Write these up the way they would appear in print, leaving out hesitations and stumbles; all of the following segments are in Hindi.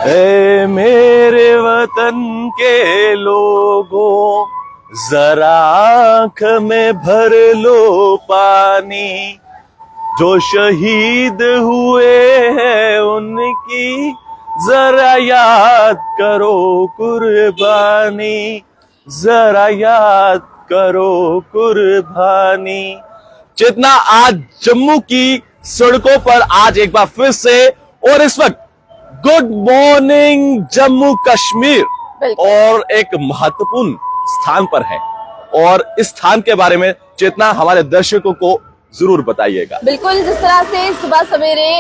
ऐ मेरे वतन के लोगों, जरा आंख में भर लो पानी, जो शहीद हुए हैं उनकी जरा याद करो कुर्बानी, जरा याद करो कुर्बानी। चेतना आज जम्मू की सड़कों पर आज एक बार फिर से, और इस वक्त गुड मॉर्निंग जम्मू कश्मीर और एक महत्वपूर्ण स्थान पर है, और इस स्थान के बारे में चेतना हमारे दर्शकों को जरूर बताइएगा। बिल्कुल, जिस तरह से सुबह सवेरे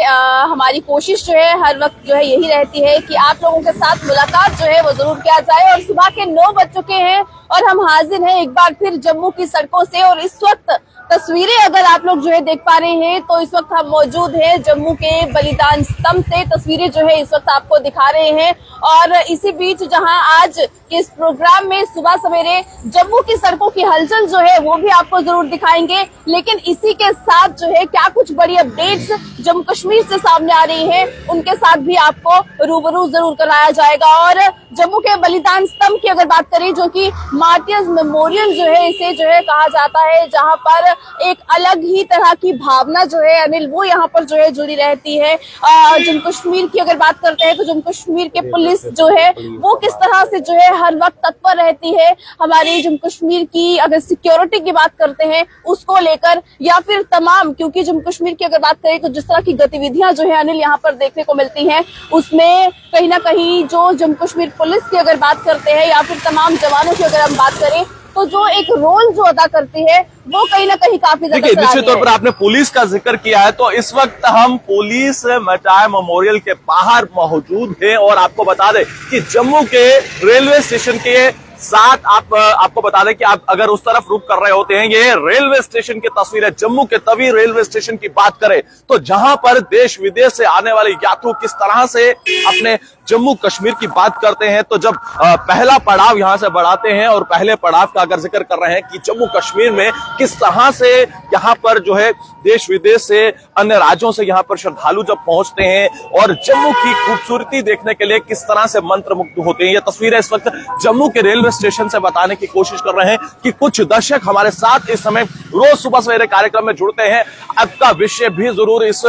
हमारी कोशिश जो है हर वक्त जो है यही रहती है कि आप लोगों के साथ मुलाकात जो है वो जरूर किया जाए, और सुबह के 9 बज चुके हैं और हम हाजिर हैं एक बार फिर जम्मू की सड़कों से। और इस वक्त तस्वीरें अगर आप लोग जो है देख पा रहे हैं तो इस वक्त हम मौजूद हैं जम्मू के बलिदान स्तंभ से, तस्वीरें जो है इस वक्त आपको दिखा रहे हैं। और इसी बीच जहां आज के इस प्रोग्राम में सुबह सवेरे जम्मू की सड़कों की हलचल जो है वो भी आपको जरूर दिखाएंगे, लेकिन इसी के साथ जो है क्या कुछ बड़ी अपडेट्स जम्मू कश्मीर से सामने आ रही है उनके साथ भी आपको रूबरू जरूर कराया जाएगा। और जम्मू के बलिदान स्तंभ की अगर बात करें, जो कि मार्टियर्स मेमोरियल जो है इसे जो है कहा जाता है, जहां पर एक अलग ही तरह की भावना जो है अनिल वो यहाँ पर जो है जुड़ी रहती है। जम्मू कश्मीर की अगर बात करते हैं तो जम्मू कश्मीर के पुलिस जो है वो किस तरह से जो है हर वक्त तत्पर रहती है हमारी जम्मू कश्मीर की, अगर सिक्योरिटी की बात करते हैं उसको लेकर, या फिर तमाम, क्योंकि जम्मू कश्मीर की अगर बात करें तो जिस तरह की गतिविधियां जो है अनिल यहाँ पर देखने को मिलती हैं, उसमें कहीं ना कहीं जो जम्मू कश्मीर पुलिस की अगर बात करते हैं या फिर तमाम जवानों की अगर हम बात करें तो जो एक रोल जो अदा करती है वो कहीं ना कहीं काफी ज्यादा देखिए, निश्चित तौर पर आपने पुलिस का जिक्र किया है, तो इस वक्त हम पुलिस मटार मेमोरियल के बाहर मौजूद हैं, और आपको बता दें कि जम्मू के रेलवे स्टेशन के साथ आपको बता दें कि आप अगर उस तरफ रुक कर रहे होते हैं, ये रेलवे स्टेशन की तस्वीर है। जम्मू के तवी रेलवे स्टेशन की बात करें तो जहां पर देश विदेश से आने वाले यात्रु किस तरह से अपने जम्मू कश्मीर की बात करते हैं, तो जब पहला पड़ाव यहां से बढ़ाते हैं, और पहले पड़ाव का अगर जिक्र कर रहे हैं कि जम्मू कश्मीर में किस तरह से यहां पर जो है देश विदेश से, अन्य राज्यों से यहां पर श्रद्धालु जब पहुंचते हैं और जम्मू की खूबसूरती देखने के लिए किस तरह से मंत्रमुग्ध होते हैं। ये तस्वीरें इस वक्त जम्मू के रेलवे स्टेशन से बताने की कोशिश कर रहे हैं कि कुछ दर्शक हमारे साथ इस समय रोज सुबह सवेरे कार्यक्रम में जुड़ते हैं। आपका विषय भी जरूर इस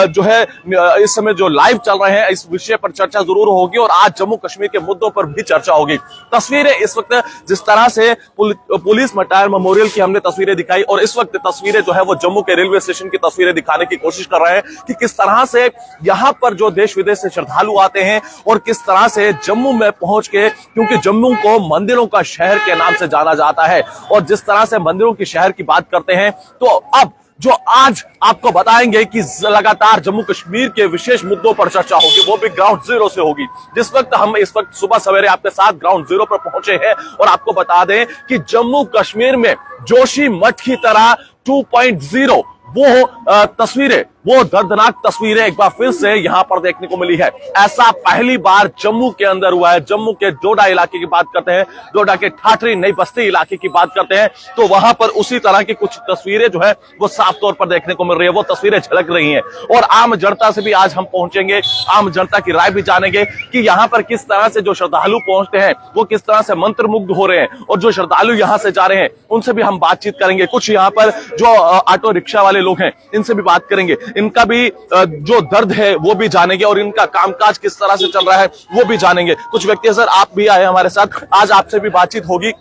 जो है इस समय जो लाइव चल रहे हैं इस विषय पर चर्चा जरूर होगी, और आज जम्मू कश्मीर के मुद्दों पर भी चर्चा होगी। तस्वीरें इस वक्त जिस तरह से पुलिस मटार मेमोरियल की हमने तस्वीरें दिखाई, और इस वक्त तस्वीरें जो है वो जम्मू के रेलवे स्टेशन की तस्वीरें दिखाने की कोशिश कर रहे हैं कि किस तरह से यहां पर जो देश विदेश से श्रद्धालु आते हैं और किस तरह से जम्मू में पहुंच के, क्योंकि जम्मू को मंदिरों का शहर के नाम से जाना जाता है, और जिस तरह से मंदिरों की शहर की बात करते हैं, तो अब जो आज आपको बताएंगे कि लगातार जम्मू कश्मीर के विशेष मुद्दों पर चर्चा होगी, वो भी ग्राउंड जीरो से होगी। जिस वक्त हम इस वक्त सुबह सवेरे आपके साथ ग्राउंड जीरो पर पहुंचे हैं, और आपको बता दें कि जम्मू कश्मीर में जोशी मठ की तरह 2.0 वो तस्वीरें, वो दर्दनाक तस्वीरें एक बार फिर से यहां पर देखने को मिली है। ऐसा पहली बार जम्मू के अंदर हुआ है। जम्मू के डोडा इलाके की बात करते हैं, डोडा के ठाठरी नई बस्ती इलाके की बात करते हैं, तो वहां पर उसी तरह की कुछ तस्वीरें जो है वो साफ तौर पर देखने को मिल रही है। वो तस्वीरें झलक रही हैं, और आम जनता से भी आज हम पहुंचेंगे, आम जनता की राय भी जानेंगे कि यहाँ पर किस तरह से जो श्रद्धालु पहुंचते हैं वो किस तरह से मंत्रमुग्ध हो रहे हैं, और जो श्रद्धालु यहाँ से जा रहे हैं उनसे भी हम बातचीत करेंगे। कुछ यहाँ पर जो ऑटो रिक्शा वाले लोग हैं इनसे भी बात करेंगे, इनका भी जो दर्द है वो भी जानेंगे, और इनका कामकाज किस तरह से चल रहा है वो भी जानेंगे। कुछ व्यक्ति सर आप भी आए हमारे साथ, आज आपसे भी बातचीत होगी।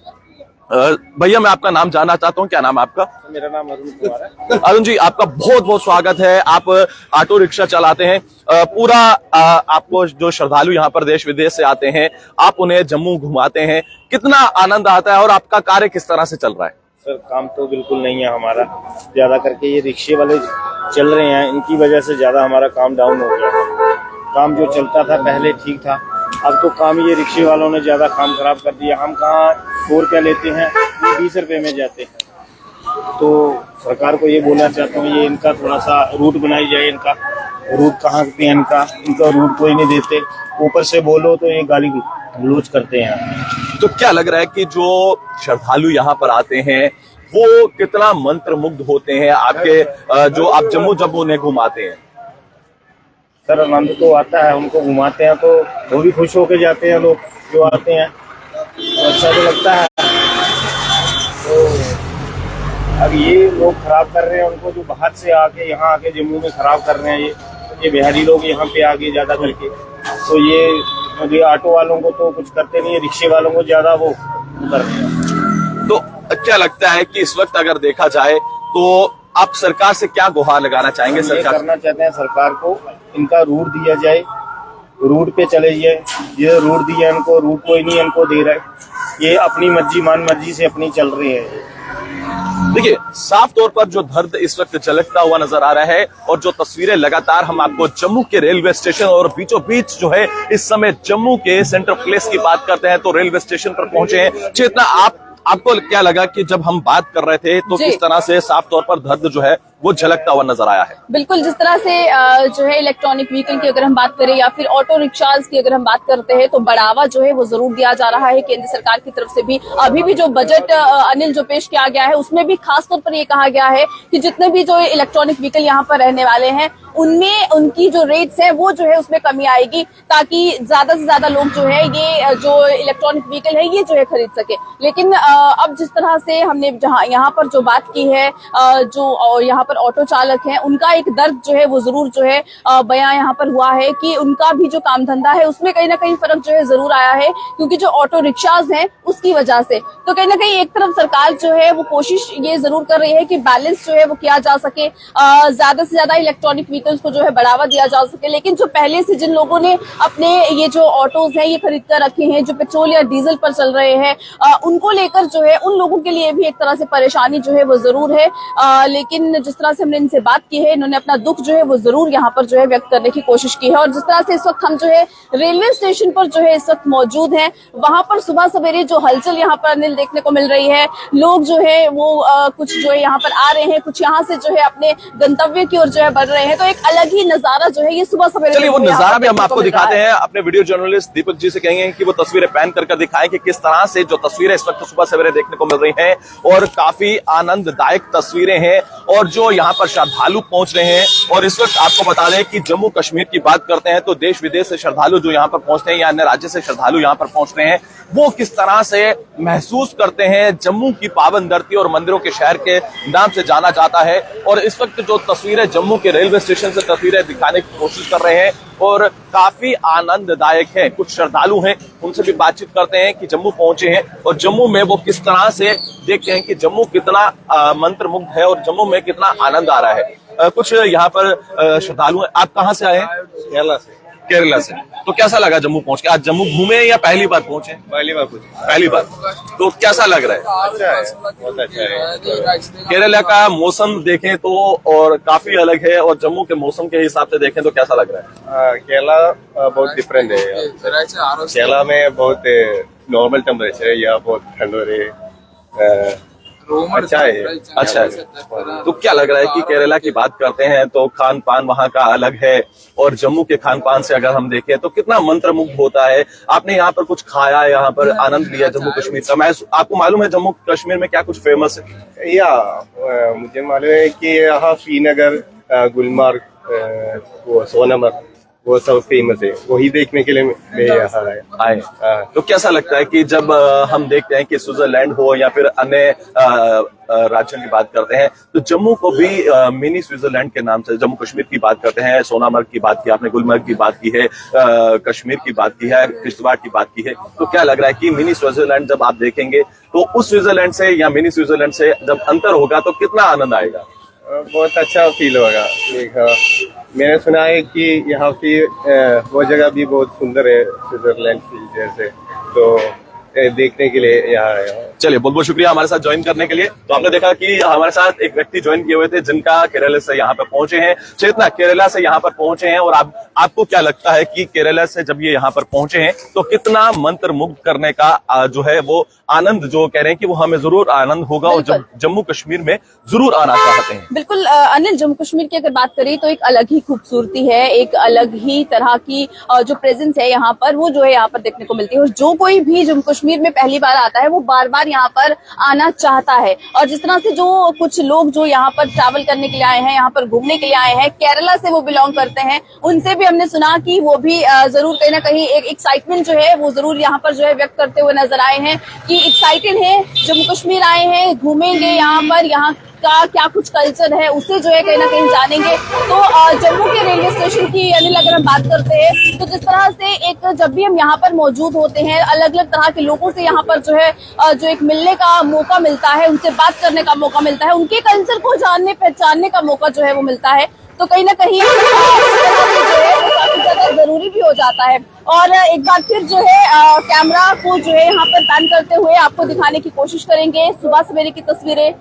भैया मैं आपका नाम जानना चाहता हूँ, क्या नाम है आपका? मेरा नाम अरुण कुमार है। अरुण जी, आपका बहुत बहुत स्वागत है। आप ऑटो रिक्शा चलाते हैं, पूरा आपको जो श्रद्धालु यहाँ पर देश विदेश से आते हैं आप उन्हें जम्मू घुमाते हैं, कितना आनंद आता है, और आपका कार्य किस तरह से चल रहा है? सर काम तो बिल्कुल नहीं है हमारा, ज्यादा करके ये रिक्शे वाले चल रहे हैं, इनकी वजह से ज्यादा हमारा काम डाउन हो गया। काम जो चलता था पहले ठीक था, अब तो काम ये रिक्शे वालों ने ज्यादा काम खराब कर दिया। हम कहाँ 4 रुपया लेते हैं, 20 रुपए में जाते हैं। तो सरकार को ये बोलना चाहता हूँ, ये इनका थोड़ा सा रूट बनाई जाए। इनका रूट कहाँ पे है, इनका रूट कोई नहीं देते, ऊपर से बोलो तो ये गाली गलौज करते हैं। तो क्या लग रहा है कि जो श्रद्धालु यहाँ पर आते हैं वो कितना मंत्रमुग्ध होते हैं आपके जो आप जम्मू जब उन्हें घुमाते हैं? सर आनंद तो आता है, उनको घुमाते हैं तो वो भी खुश होके जाते हैं, लोग जो आते हैं तो अच्छा तो लगता है। तो अब ये लोग खराब कर रहे हैं उनको, जो बाहर से आके यहाँ आके जम्मू में खराब कर रहे हैं, ये बिहारी लोग यहाँ पे आके ज्यादा करके, तो ये ऑटो वालों को तो कुछ करते नहीं है, रिक्शे वालों को ज्यादा वो कर रहे हैं। तो क्या लगता है कि इस वक्त अगर देखा जाए तो आप सरकार से क्या गुहार लगाना चाहेंगे? ये सरकार करना चाहते हैं सरकार को, इनका रूट दिया जाए, रूट पे चले जाए। ये रूट दिया इनको, रूट कोई नहीं इनको दे रहा है, ये अपनी मन मर्जी से अपनी चल रही है। देखिए, साफ तौर पर जो दर्द इस वक्त झलकता हुआ नजर आ रहा है और जो तस्वीरें लगातार हम आपको जम्मू के रेलवे स्टेशन और बीचों बीच जो है इस समय जम्मू के सेंट्रल प्लेस की बात करते हैं तो रेलवे स्टेशन पर पहुंचे हैं। चेतना, आपको क्या लगा कि जब हम बात कर रहे थे तो किस तरह से साफ तौर पर दर्द जो है वो झलकता हुआ नजर आया है? बिल्कुल, जिस तरह से जो है इलेक्ट्रॉनिक व्हीकल की अगर हम बात करें या फिर ऑटो रिक्शाज की अगर हम बात करते हैं तो बढ़ावा जो है वो जरूर दिया जा रहा है केंद्र सरकार की तरफ से भी। अभी भी जो बजट अनिल जो पेश किया गया है उसमें भी खासतौर पर ये कहा गया है कि जितने भी जो इलेक्ट्रॉनिक व्हीकल यहाँ पर रहने वाले हैं उनमें उनकी जो रेट्स है वो जो है उसमें कमी आएगी, ताकि ज्यादा से ज्यादा लोग जो है ये जो इलेक्ट्रॉनिक व्हीकल है ये जो है खरीद सके। लेकिन अब जिस तरह से हमने जहाँ यहाँ पर जो बात की है, जो यहाँ पर ऑटो चालक हैं उनका एक दर्द जो है वो जरूर जो है बयां यहाँ पर हुआ है कि उनका भी जो काम धंधा है उसमें कहीं ना कहीं फर्क जो है जरूर आया है, क्योंकि जो ऑटो रिक्शाज हैं उसकी वजह से। तो कहीं ना कहीं एक तरफ सरकार जो है वो कोशिश ये जरूर कर रही है कि बैलेंस जो है वो किया जा सके, ज्यादा से ज्यादा इलेक्ट्रॉनिक व्हीकल्स को जो है बढ़ावा दिया जा सके। लेकिन जो पहले से जिन लोगों ने अपने ये जो ऑटोज हैं ये खरीद कर रखे हैं, जो पेट्रोल या डीजल पर चल रहे हैं, उनको लेकर जो है उन लोगों के लिए भी एक तरह से परेशानी जो है वो जरूर है। लेकिन जिस तरह से हमने इनसे बात की है, इन्होंने अपना दुख जो है वो जरूर यहाँ पर जो है व्यक्त करने की कोशिश की है। और जिस तरह से इस वक्त हम जो है रेलवे स्टेशन पर जो है इस वक्त मौजूद हैं, वहां पर सुबह सवेरे जो हलचल यहाँ पर अनिल देखने को मिल रही है, लोग जो है वो कुछ जो है यहाँ पर आ रहे हैं, कुछ यहाँ से जो है अपने गंतव्य की ओर जो है बढ़ रहे हैं। तो एक अलग ही नजारा जो है ये सुबह सवेरे, चलिए वो नजारा भी हम आपको दिखाते हैं। अपने वीडियो जर्नलिस्ट दीपक जी से कहेंगे कि वो तस्वीरें पैन करके दिखाएं कि किस तरह से जो तस्वीरें इस वक्त सुबह सवेरे देखने को मिल रही हैं, और काफी आनंददायक तस्वीरें हैं। और जो यहाँ पर श्रद्धालु पहुंच रहे हैं, और इस वक्त आपको बता दें कि जम्मू कश्मीर की बात करते हैं तो देश विदेश से श्रद्धालु जो यहाँ पर पहुंचते हैं या अन्य राज्य से श्रद्धालु यहाँ पर पहुंचते हैं, वो किस तरह से महसूस करते हैं जम्मू की पावन धरती और मंदिरों के शहर के नाम से जाना जाता है। और इस वक्त जो तस्वीरें जम्मू के रेलवे स्टेशन से तस्वीरें दिखाने की कोशिश कर रहे हैं और काफी आनंददायक है। कुछ श्रद्धालु हैं, उनसे भी बातचीत करते हैं कि जम्मू पहुंचे हैं और जम्मू में वो किस तरह से देखते हैं कि जम्मू कितना मंत्रमुग्ध है और जम्मू में कितना आनंद आ रहा है। कुछ यहाँ पर श्रद्धालु हैं। आप कहाँ से आए हैं? केरला से। तो कैसा लगा जम्मू पहुंच के? आज जम्मू घूमे या पहली बार पहुंचे? पहली बार। तो कैसा लग रहा है? अच्छा है, बहुत अच्छा है। केरला का मौसम देखें तो और काफी अलग है, और जम्मू के मौसम के हिसाब से देखें तो कैसा लग रहा है? केरला बहुत डिफरेंट है। केरला में बहुत नॉर्मल टेम्परेचर है, यहाँ बहुत ठंड हो रही है। अच्छा है। अच्छा है। तो क्या लग रहा है कि केरला की बात करते हैं तो खान पान वहाँ का अलग है, और जम्मू के खान पान से अगर हम देखें तो कितना मंत्रमुग्ध होता है। आपने यहाँ पर कुछ खाया, यहाँ पर आनंद लिया जम्मू कश्मीर का? मैं आपको मालूम है जम्मू कश्मीर में क्या कुछ फेमस है? या मुझे मालूम है कि यहाँ श्रीनगर, गुलमर्ग, वो सोनमर्ग, वो सब फेमस है, वही देखने के लिए मैं यहाँ आए। तो कैसा लगता है कि जब हम देखते हैं कि स्विट्जरलैंड हो या फिर अन्य राज्यों की बात करते हैं तो जम्मू को भी मिनी स्विट्जरलैंड के नाम से, जम्मू कश्मीर की बात करते हैं, सोनामर्ग की बात की आपने, गुलमर्ग की बात की है, कश्मीर की बात की है, किश्तवाड़ की बात की है। तो क्या लग रहा है कि मिनी स्विट्जरलैंड जब आप देखेंगे तो उस स्विट्जरलैंड से या मिनी स्विट्जरलैंड से जब अंतर होगा तो कितना आनंद आएगा? बहुत अच्छा फील होगा। मैंने सुना है कि यहाँ की वो जगह भी बहुत सुंदर है स्विट्जरलैंड की जैसे, तो देखने के लिए यहाँ आया। चलिए, बहुत बहुत शुक्रिया हमारे साथ ज्वाइन करने के लिए। तो आपने देखा कि हमारे साथ एक व्यक्ति ज्वाइन किए हुए थे जिनका केरला से यहाँ पर पहुंचे हैं। चेतना, केरला से यहाँ पर पहुंचे हैं, और आपको क्या लगता है कि केरला से जब ये यहाँ पर पहुंचे हैं तो कितना मंत्रमुग्ध करने का जो है वो आनंद, जो कह रहे हैं कि वो हमें जरूर आनंद होगा और जम्मू कश्मीर में जरूर आना चाहते हैं? बिल्कुल अनिल, जम्मू कश्मीर की अगर बात करें तो एक अलग ही खूबसूरती है, एक अलग ही तरह की जो प्रेजेंस है यहाँ पर वो जो है यहाँ पर देखने को मिलती है। और जो कोई भी जम्मू कश्मीर में पहली बार आता है वो बार बार यहाँ पर आना चाहता है। और जिस तरह से जो कुछ लोग जो यहाँ पर ट्रैवल करने के लिए आए हैं, यहाँ पर घूमने के लिए आए हैं, केरला से वो बिलोंग करते हैं, उनसे भी हमने सुना कि वो भी जरूर कहीं ना कहीं एक एक्साइटमेंट जो है वो जरूर यहाँ पर जो है व्यक्त करते हुए नजर आए हैं कि एक्साइटेड है, जम्मू कश्मीर आए हैं, घूमेंगे यहाँ पर, यहाँ का क्या कुछ कल्चर है उसे जो है कहीं ना कहीं जानेंगे। तो जम्मू के रेलवे स्टेशन की अनिल अगर हम बात करते हैं तो जिस तरह से एक जब भी हम यहाँ पर मौजूद होते हैं अलग अलग तरह के लोगों से यहाँ पर जो है जो एक मिलने का मौका मिलता है, उनसे बात करने का मौका मिलता है, उनके कल्चर को जानने पहचानने का मौका जो है वो मिलता है। तो कहीं ना कहीं इस तरह से जो है काफी ज्यादा जरूरी भी हो जाता है। और एक बार फिर जो है कैमरा को जो है यहाँ पर पैन करते हुए आपको दिखाने की कोशिश करेंगे सुबह सवेरे की तस्वीरें,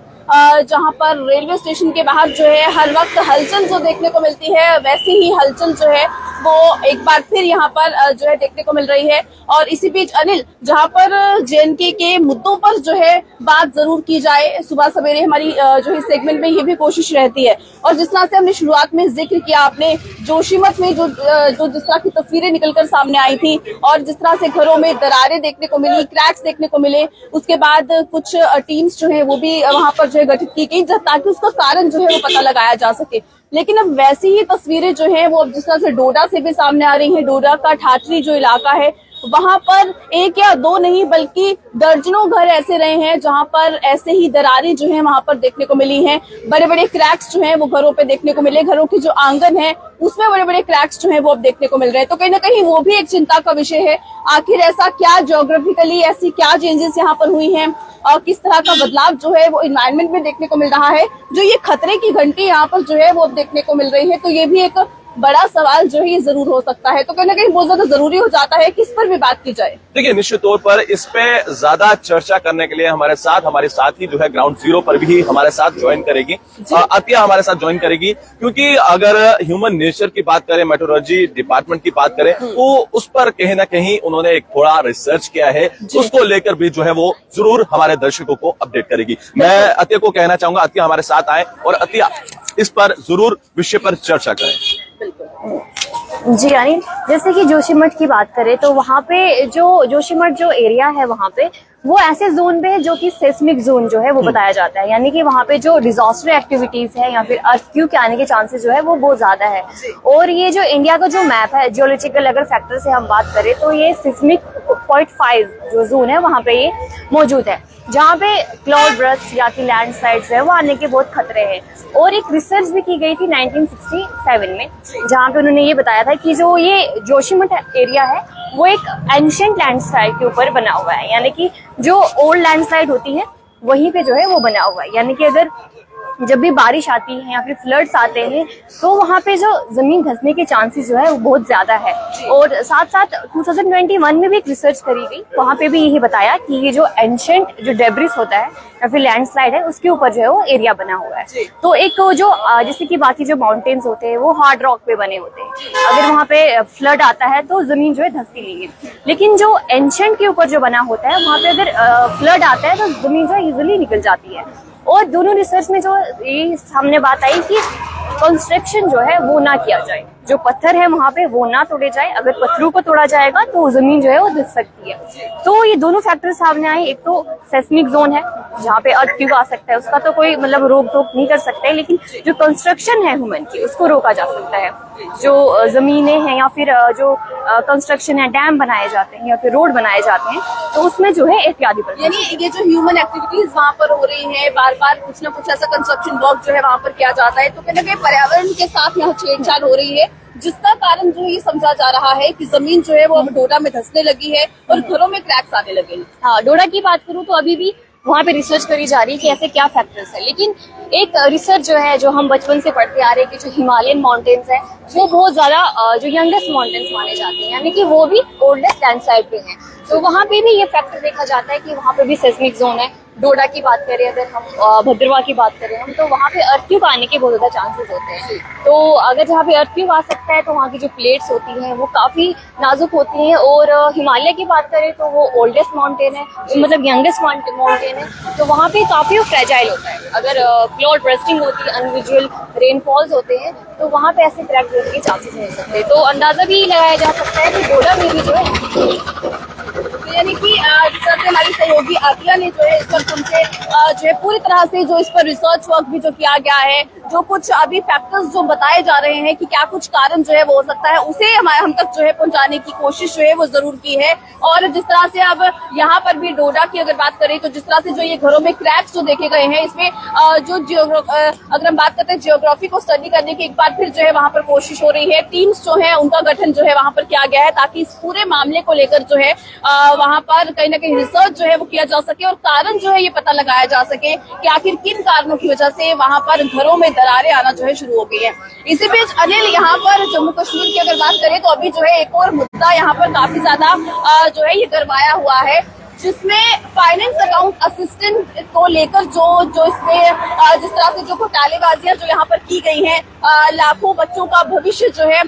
जहां पर रेलवे स्टेशन के बाहर जो है हर वक्त हलचल जो देखने को मिलती है वैसी ही हलचल जो है वो एक बार फिर यहाँ पर जो है देखने को मिल रही है। और इसी बीच अनिल, जहां पर जेएनके के मुद्दों पर जो है बात जरूर की जाए, सुबह सवेरे हमारी जो है सेगमेंट में ये भी कोशिश रहती है। और जिस तरह से हमने शुरुआत में जिक्र किया, आपने जोशीमठ में जो जिस तरह की तस्वीरें निकलकर सामने आई थी और जिस तरह से घरों में दरारें देखने को मिली, क्रैक्स देखने को मिले, उसके बाद कुछ टीम्स जो है वो भी वहां पर जो है गठित की गई ताकि उसका कारण जो है वो पता लगाया जा सके। लेकिन अब वैसी ही तस्वीरें जो है वो अब जिस तरह से डोडा से भी सामने आ रही हैं। डोडा का ठाठरी जो इलाका है वहां पर एक या दो नहीं बल्कि दर्जनों घर ऐसे रहे हैं जहां पर ऐसे ही दरारें जो है वहां पर देखने को मिली हैं। बड़े बड़े क्रैक्स जो हैं वो घरों पे देखने को मिले, घरों की जो आंगन है उसमें बड़े बड़े क्रैक्स जो हैं वो अब देखने को मिल रहे हैं। तो कहीं ना कहीं वो भी एक चिंता का विषय है। आखिर ऐसा क्या ज्योग्राफिकली ऐसी क्या चेंजेस यहाँ पर हुई हैं और किस तरह का बदलाव जो है वो इन्वायरमेंट में देखने को मिल रहा है, जो ये खतरे की घंटी यहाँ पर जो है वो अब देखने को मिल रही है। तो ये भी एक बड़ा सवाल जो है ये जरूर हो सकता है। तो कहीं ना कहीं बहुत ज्यादा जरूरी हो जाता है कि इस पर भी बात की जाए। देखिए, निश्चित तौर पर इस पे ज्यादा चर्चा करने के लिए हमारे साथी जो है ग्राउंड जीरो पर भी हमारे साथ ज्वाइन करेगी, अतिया हमारे साथ ज्वाइन करेगी, क्योंकि अगर ह्यूमन नेचर की बात करें, मेट्रोलॉजी डिपार्टमेंट की बात करें तो उस पर कहीं ना कहीं उन्होंने एक थोड़ा रिसर्च किया है, उसको लेकर भी जो है वो जरूर हमारे दर्शकों को अपडेट करेगी। मैं अतिया को कहना चाहूंगा, अतिया हमारे साथ आए और अतिया इस पर जरूर विषय पर चर्चा करें। जी अनिल, जैसे कि जोशीमठ की बात करें तो वहाँ पे जो जोशीमठ जो एरिया है वहाँ पे वो ऐसे जोन पे है जो कि सेस्मिक जोन जो है वो बताया जाता है, यानी कि वहाँ पे जो डिजास्टर एक्टिविटीज है या फिर अर्थक्वेक के आने के चांसेस जो है वो बहुत ज्यादा है। और ये जो इंडिया का जो मैप है जियोलॉजिकल अगर फैक्टर से हम बात करें तो ये सिस्मिक 0.5 जो जोन है वहाँ पे ये मौजूद है, जहाँ पे क्लाउड बर्स्ट या फिर लैंडस्लाइड्स है वो आने के बहुत खतरे हैं। और एक रिसर्च भी की गई थी 1967 में, जहाँ पे उन्होंने ये बताया था कि जो ये जोशीमठ एरिया है वो एक एंशिएंट लैंडस्लाइड के ऊपर बना हुआ है, यानी कि जो ओल्ड लैंडस्लाइड होती है वहीं पे जो है वो बना हुआ है। यानी कि अगर जब भी बारिश आती है या फिर फ्लड्स आते हैं तो वहाँ पे जो जमीन धंसने के चांसेस जो है वो बहुत ज्यादा है। और साथ साथ 2021 में भी एक रिसर्च करी गई, वहाँ पे भी यही बताया कि ये जो एंशिएंट जो डेब्रिस होता है या फिर लैंडस्लाइड है उसके ऊपर जो है वो एरिया बना हुआ है। तो एक जो जैसे कि बाकी जो माउंटेन्स होते हैं वो हार्ड रॉक पे बने होते हैं, अगर वहाँ पे फ्लड आता है तो जमीन जो है धंसती नहीं है। लेकिन जो एंशिएंट के ऊपर जो बना होता है वहाँ पे अगर फ्लड आता है तो जमीन जो है इजिली निकल जाती है। और दोनों रिसर्च में जो ये सामने बात आई कि कंस्ट्रक्शन जो है वो ना किया जाए, जो पत्थर है वहाँ पे वो ना तोड़े जाए, अगर पत्थरों को तोड़ा जाएगा तो जमीन जो है वो धंस सकती है। तो ये दोनों फैक्टर सामने आए, एक तो सेस्मिक जोन है जहाँ पे अर्थक्वेक आ सकता है, उसका तो कोई मतलब रोक टोक नहीं कर सकता है, लेकिन जो कंस्ट्रक्शन है ह्यूमन की उसको रोका जा सकता है। जो जमीनें हैं या फिर जो कंस्ट्रक्शन है, डैम बनाए जाते हैं या फिर रोड बनाए जाते हैं, तो उसमें जो है एहतियाती बरतना। यानी ये जो ह्यूमन एक्टिविटीज वहाँ पर हो रही है, बार बार कुछ ना कुछ ऐसा कंस्ट्रक्शन वर्क जो है वहाँ पर किया जाता है, तो कहीं ना कहीं पर्यावरण के साथ यहाँ छेड़छाड़ हो रही है, जिसका कारण जो ये समझा जा रहा है कि जमीन जो है वो अब डोडा में धंसने लगी है और घरों में क्रैक्स आने लगे हैं। हाँ, डोडा की बात करूँ तो अभी भी वहाँ पे रिसर्च करी जा रही है कि ऐसे क्या फैक्टर्स है। लेकिन एक रिसर्च जो है जो हम बचपन से पढ़ते आ रहे हैं कि जो हिमालयन माउंटेन्स है वो बहुत ज्यादा जो यंगेस्ट माउंटेन्स माने जाते हैं, यानी कि वो भी ओल्डेस्ट लैंडस्लाइड पे हैं। तो वहाँ पे भी ये फैक्टर देखा जाता है कि वहाँ पे भी सेस्मिक जोन है। डोडा की बात करें, अगर हम भद्रवा की बात करें हम, तो वहाँ पे अर्थक्वेक आने के बहुत ज्यादा चांसेस होते हैं। तो अगर जहाँ पे अर्थक्वेक आ सकता है तो वहाँ की जो प्लेट्स होती हैं वो काफी नाजुक होती हैं। और हिमालय की बात करें तो वो ओल्डेस्ट माउंटेन है, मतलब यंगेस्ट माउंटेन है, तो वहाँ पे काफी फ्रेजाइल होता है। अगर क्लाउड बर्स्टिंग होती है, अनयूजुअल रेनफॉल्स होते हैं, तो वहाँ पे ऐसे क्रैक होने के चांसेस हो सकते हैं। तो अंदाजा भी लगाया जा सकता है कि डोडा में भी जो है यानी कि जिस तरह से हमारी सहयोगी आतिया ने जो है इस पर तुमसे जो है पूरी तरह से जो इस पर रिसर्च वर्क भी जो किया गया है, जो कुछ अभी फैक्टर्स जो बताए जा रहे हैं कि क्या कुछ कारण जो है वो हो सकता है, उसे हम तक जो है पहुंचाने की कोशिश जो है वो जरूर की है। और जिस तरह से अब यहाँ पर भी डोडा की अगर बात करें तो जिस तरह से जो ये घरों में क्रैक्स जो देखे गए हैं, इसमें अगर हम बात करते हैं जियोग्राफी को स्टडी करने की एक बार फिर जो है वहां पर कोशिश हो रही है। टीम्स जो है उनका गठन जो है वहां पर किया गया है ताकि इस पूरे मामले को लेकर जो है वहां पर कहीं ना कहीं रिसर्च जो है वो किया जा सके और कारण जो है ये पता लगाया जा सके कि आखिर किन कारणों की वजह से वहां पर घरों में दरारें आना जो है शुरू हो गई है। इसी बीच अनिल, यहाँ पर जम्मू कश्मीर की अगर बात करें तो अभी जो है एक और मुद्दा यहाँ पर काफी ज्यादा जो है ये गरमाया हुआ है, जिसमें फाइनेंस अकाउंट असिस्टेंट को लेकर जो इसमें जिस तरह से जो घोटालेबाजियां जो यहाँ पर की गई हैं, लाखों बच्चों का भविष्य जो है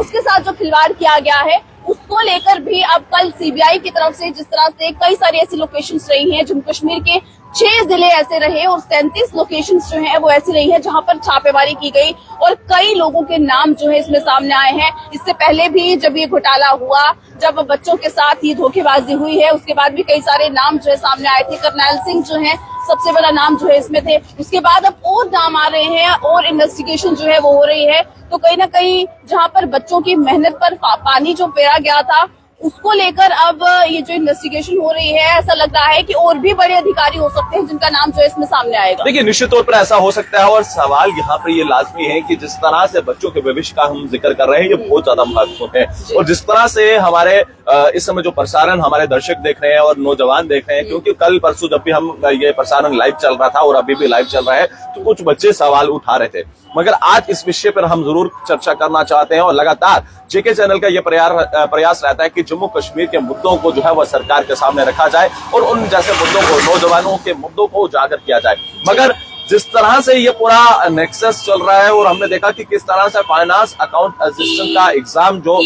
उसके साथ जो खिलवाड़ किया गया है, उसको लेकर भी अब कल सीबीआई की तरफ से जिस तरह से कई सारी ऐसी लोकेशंस रही हैं, जम्मू कश्मीर के 6 जिले ऐसे रहे और 37 लोकेशंस जो हैं वो ऐसी रही हैं जहां पर छापेमारी की गई और कई लोगों के नाम जो है इसमें सामने आए हैं। इससे पहले भी जब ये घोटाला हुआ, जब बच्चों के साथ ये धोखेबाजी हुई है, उसके बाद भी कई सारे नाम जो है सामने आए थे। करनैल सिंह जो है सबसे बड़ा नाम जो है इसमें थे। उसके बाद अब और नाम आ रहे हैं और इन्वेस्टिगेशन जो है वो हो रही है। तो कहीं ना कहीं जहां पर बच्चों की मेहनत पर पानी जो फेरा गया था, उसको लेकर अब ये जो इन्वेस्टिगेशन हो रही है, ऐसा लग रहा है कि और भी बड़े अधिकारी हो सकते हैं जिनका नाम जो है इसमें सामने आएगा। देखिए, निश्चित तौर पर ऐसा हो सकता है और सवाल यहाँ पर ये लाजमी है कि जिस तरह से बच्चों के भविष्य का हम जिक्र कर रहे हैं, ये बहुत ज्यादा महत्वपूर्ण है। और जिस तरह से हमारे इस समय जो प्रसारण हमारे दर्शक देख रहे हैं और नौजवान देख रहे हैं, क्योंकि कल परसों जब भी हम ये प्रसारण लाइव चल रहा था और अभी भी लाइव चल रहा है, तो कुछ बच्चे सवाल उठा रहे थे, मगर आज इस विषय पर हम जरूर चर्चा करना चाहते हैं। और लगातार जेके चैनल का ये प्रयास रहता है कि जम्मू कश्मीर के मुद्दों को जो है वह सरकार के सामने रखा जाए और उन जैसे मुद्दों को, नौजवानों के मुद्दों को उजागर किया जाए। मगर जिस तरह से ये पूरा नेक्सस चल रहा है और हमने देखा कि किस तरह से फाइनेंस अकाउंट असिस्टेंट का एग्जाम जो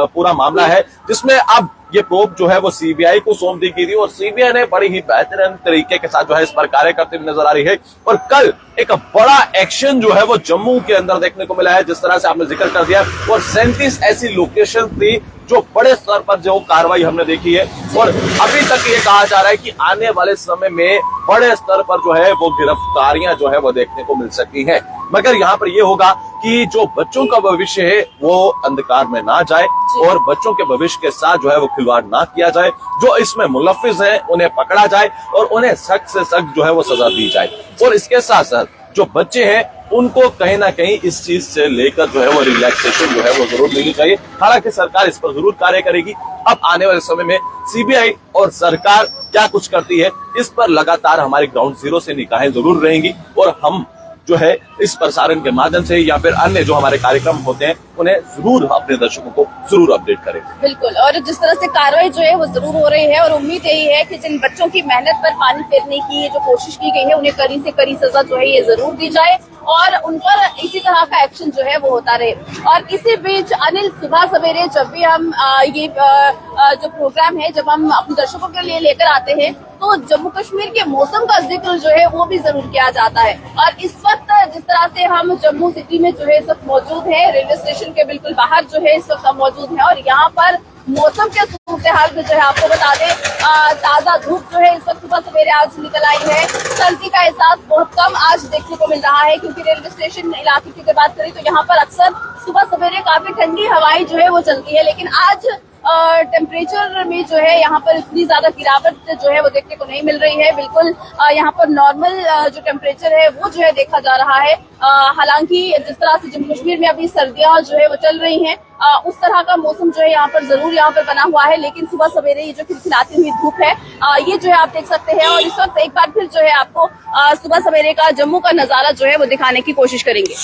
पूरा मामला है, जिसमें अब ये प्रोब जो है वो सीबीआई को सौंप दी गई थी और सीबीआई ने बड़ी ही बेहतरीन तरीके के साथ जो है इस पर कार्य करते हुए नजर आ रही है। और कल एक बड़ा एक्शन जो है वो जम्मू के अंदर देखने को मिला है, जिस तरह से आपने जिक्र कर दिया। और 37 ऐसी लोकेशन थी जो बड़े स्तर पर जो कार्रवाई हमने देखी है और अभी तक ये कहा जा रहा है कि आने वाले समय में बड़े स्तर पर जो है वो गिरफ्तारियां जो है वो देखने को मिल सकती हैं। मगर यहाँ पर ये होगा कि जो बच्चों का भविष्य है वो अंधकार में ना जाए और बच्चों के भविष्य के साथ जो है वो खिलवाड़ ना किया जाए। जो इसमें मुलव्विस हैं उन्हें पकड़ा जाए और उन्हें सख्त से सख्त जो है वो सजा दी जाए। और इसके साथ साथ जो बच्चे हैं उनको कहीं ना कहीं इस चीज से लेकर जो है वो रिलैक्सेशन जो है वो जरूर मिलनी चाहिए। हालांकि सरकार इस पर जरूर कार्य करेगी। अब आने वाले समय में सीबीआई और सरकार क्या कुछ करती है, इस पर लगातार हमारे ग्राउंड जीरो से निगाहें जरूर रहेंगी और हम जो है इस प्रसारण के माध्यम से या फिर अन्य जो हमारे कार्यक्रम होते हैं उन्हें जरूर अपने दर्शकों को जरूर अपडेट करें। बिल्कुल, और जिस तरह से कार्रवाई जो है वो जरूर हो रही है और उम्मीद यही है कि जिन बच्चों की मेहनत पर पानी फेरने की जो कोशिश की गई है, उन्हें कड़ी से कड़ी सजा जो है ये जरूर दी जाए और उन पर इसी तरह का एक्शन जो है वो होता रहे। और इसी बीच अनिल, सुबह सवेरे जब भी हम ये जो प्रोग्राम है जब हम अपने दर्शकों के लिए लेकर आते हैं तो जम्मू कश्मीर के मौसम का जिक्र जो है वो भी जरूर किया जाता है। और इस वक्त जिस तरह से हम जम्मू सिटी में जो है इस वक्त मौजूद है, रेलवे स्टेशन के बिल्कुल बाहर जो है इस वक्त हम मौजूद है और यहाँ पर मौसम के सूरत हाल में जो है आपको बता दें, ताजा धूप जो है इस वक्त सुबह सवेरे आज निकल आई है। सर्दी का एहसास बहुत कम आज देखने को मिल रहा है, क्योंकि रेलवे स्टेशन इलाके की अगर बात करें तो यहाँ पर अक्सर सुबह सवेरे काफी ठंडी हवाएं जो है वो चलती है, लेकिन आज टेम्परेचर में जो है यहाँ पर इतनी ज्यादा गिरावट जो है वो देखने को नहीं मिल रही है। बिल्कुल यहाँ पर नॉर्मल जो टेम्परेचर है वो जो है देखा जा रहा है। हालांकि जिस तरह से जम्मू कश्मीर में अभी सर्दियां जो है वो चल रही हैं, उस तरह का मौसम जो है यहाँ पर जरूर यहाँ पर बना हुआ है, लेकिन सुबह सवेरे ये जो खिलखिलाती हुई धूप है ये जो है आप देख सकते हैं। और इस वक्त एक बार फिर जो है आपको सुबह सवेरे का जम्मू का नजारा जो है वो दिखाने की कोशिश करेंगे।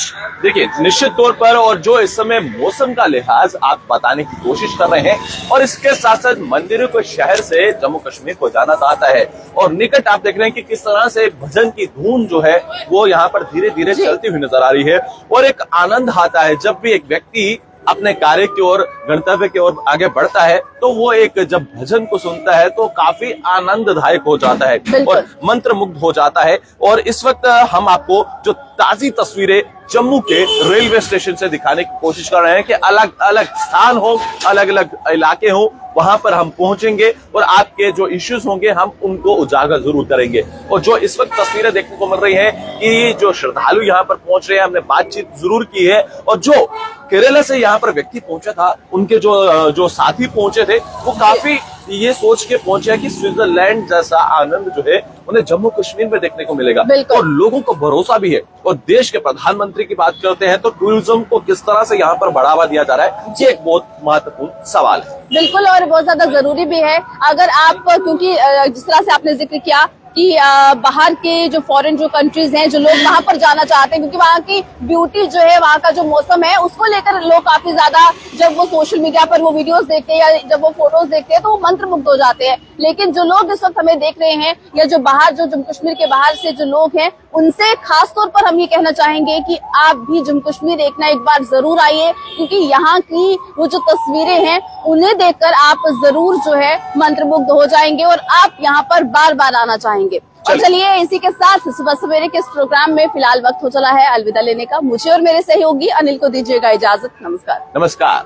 देखिए, निश्चित तौर पर और जो इस समय मौसम का लिहाज आप बताने की कोशिश कर रहे हैं और इसके साथ साथ मंदिरों के शहर से जम्मू कश्मीर को जाना चाहता है और निकट आप देख रहे हैं कि किस तरह से भजन की धुन जो है वो यहाँ पर धीरे धीरे चलती हुई नजर आ रही है। और एक आनंद आता है जब भी एक व्यक्ति अपने कार्य की ओर, गंतव्य की ओर आगे बढ़ता है तो वो एक जब भजन को सुनता है तो काफी आनंददायक हो जाता है और मंत्रमुग्ध हो जाता है। और इस वक्त हम आपको जो ताजी तस्वीरें जम्मू के रेलवे स्टेशन से दिखाने की कोशिश कर रहे हैं कि अलग अलग स्थान हो, अलग अलग इलाके हो, वहां पर हम पहुंचेंगे और आपके जो इश्यूज होंगे हम उनको उजागर जरूर करेंगे। और जो इस वक्त तस्वीरें देखने को मिल रही है कि जो श्रद्धालु यहाँ पर पहुंच रहे हैं, हमने बातचीत जरूर की है, और जो केरला से यहाँ पर व्यक्ति पहुंचा था, उनके जो साथी पहुंचे थे, वो काफी ये सोच के पहुंचे हैं कि स्विट्जरलैंड जैसा आनंद जो है उन्हें जम्मू कश्मीर में देखने को मिलेगा। और लोगों को भरोसा भी है। और देश के प्रधानमंत्री की बात करते हैं तो टूरिज्म को किस तरह से यहाँ पर बढ़ावा दिया जा रहा है, ये एक बहुत महत्वपूर्ण सवाल है। बिल्कुल, और बहुत ज्यादा जरूरी भी है। अगर आप, क्योंकि जिस तरह से आपने जिक्र किया कि बाहर के जो फॉरेन जो कंट्रीज हैं, जो लोग वहां पर जाना चाहते हैं क्योंकि वहां की ब्यूटी जो है, वहां का जो मौसम है, उसको लेकर लोग काफी ज्यादा, जब वो सोशल मीडिया पर वो वीडियोस देखते हैं या जब वो फोटोज देखते हैं तो वो मंत्रमुग्ध हो जाते हैं। लेकिन जो लोग इस वक्त हमें देख रहे हैं या जो बाहर, जो जम्मू कश्मीर के बाहर से जो लोग हैं, उनसे खास तौर पर हम ये कहना चाहेंगे कि आप भी जम्मू कश्मीर एक बार जरूर आइए, क्योंकि यहाँ की वो जो तस्वीरें हैं उन्हें देखकर आप जरूर जो है मंत्रमुग्ध हो जाएंगे और आप यहाँ पर बार बार आना चाहेंगे। और चलिए, इसी के साथ सुबह सवेरे के इस प्रोग्राम में फिलहाल वक्त हो चला है अलविदा लेने का। मुझे और मेरे सहयोगी अनिल को दीजिएगा इजाजत। नमस्कार। नमस्कार।